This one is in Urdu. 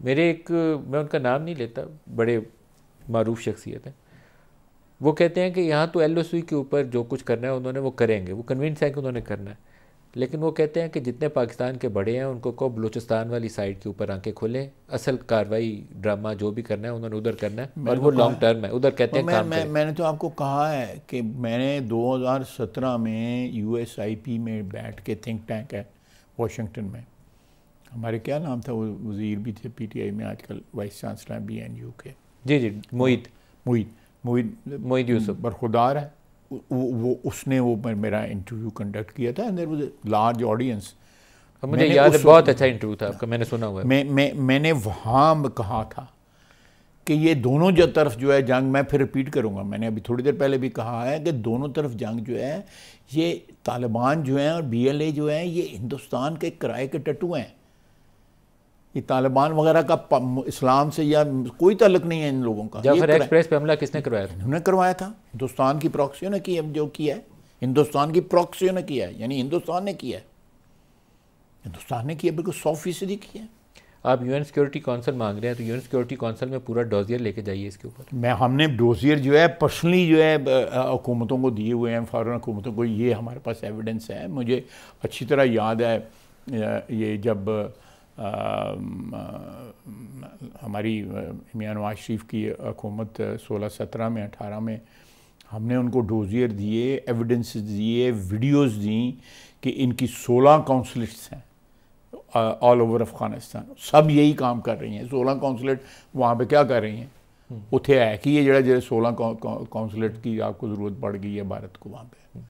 میرے ایک، میں ان کا نام نہیں لیتا، بڑے معروف شخصیت ہیں، وہ کہتے ہیں کہ یہاں تو ایل او سی کے اوپر جو کچھ کرنا ہے انہوں نے وہ کریں گے، وہ کنونس ہیں کہ انہوں نے کرنا ہے، لیکن وہ کہتے ہیں کہ جتنے پاکستان کے بڑے ہیں ان کو کہو بلوچستان والی سائڈ کے اوپر آنکھیں کھولیں، اصل کاروائی ڈرامہ جو بھی کرنا ہے انہوں نے ادھر کرنا ہے، اور وہ لانگ ٹرم ہے، ادھر کہتے ہیں کام کریں۔ میں نے تو آپ کو کہا ہے کہ میں نے 2017 میں یو ایس آئی پی میں بیٹھ کے تھنک ٹینک ہے واشنگٹن میں، ہمارے کیا نام تھا، وہ وزیر بھی تھے پی ٹی آئی میں، آج کل vice chancellor B N U کے، جی موعید یوسف برخودار ہے، وہ اس نے وہ میرا انٹرویو کنڈکٹ کیا تھا، and there was a large audience۔ مجھے یاد ہے بہت اچھا انٹرویو تھا آپ کا، میں نے سنا ہوا ہے۔ میں نے وہاں کہا تھا کہ یہ دونوں طرف جو ہے جنگ، میں پھر ریپیٹ کروں گا، میں نے ابھی تھوڑی دیر پہلے بھی کہا ہے کہ دونوں طرف جنگ جو ہے، یہ طالبان جو ہیں اور بی ایل اے جو ہیں، یہ ہندوستان کے کرائے کے ٹٹو ہیں، یہ طالبان وغیرہ کا اسلام سے یا کوئی تعلق نہیں ہے ان لوگوں کا۔ جعفر ایکسپریس پہ حملہ کس نے کروایا تھا؟ انہوں نے کروایا تھا، ہندوستان کی پراکسیوں نے کی ہے، جو کیا ہے ہندوستان کی پراکسیوں نے کیا ہے، یعنی ہندوستان نے کیا ہے، ہندوستان نے کیا، بالکل 100% کیا ہے۔ آپ یو این سیکورٹی کونسل مانگ رہے ہیں تو یو این سیکورٹی کونسل میں پورا ڈوزیئر لے کے جائیے اس کے اوپر۔ ہم نے ڈوزیئر جو ہے پرسنلی جو ہے حکومتوں کو دیے ہوئے ہیں، فارن حکومتوں کو، یہ ہمارے پاس ایویڈنس ہے۔ مجھے اچھی طرح یاد ہے یہ جب ہماری میاں نواز شریف کی حکومت 16-17 میں 18 میں، ہم نے ان کو ڈوزیئر دیے، ایویڈنس دیے، ویڈیوز دیں کہ ان کی 16 کونسلیٹس ہیں آل اوور افغانستان، سب یہی کام کر رہی ہیں۔ 16 کونسلیٹ وہاں پہ کیا کر رہی ہیں؟ اتھے ہے کہ یہ جڑا 16 کونسلیٹ کی آپ کو ضرورت پڑ گئی ہے بھارت کو وہاں پہ۔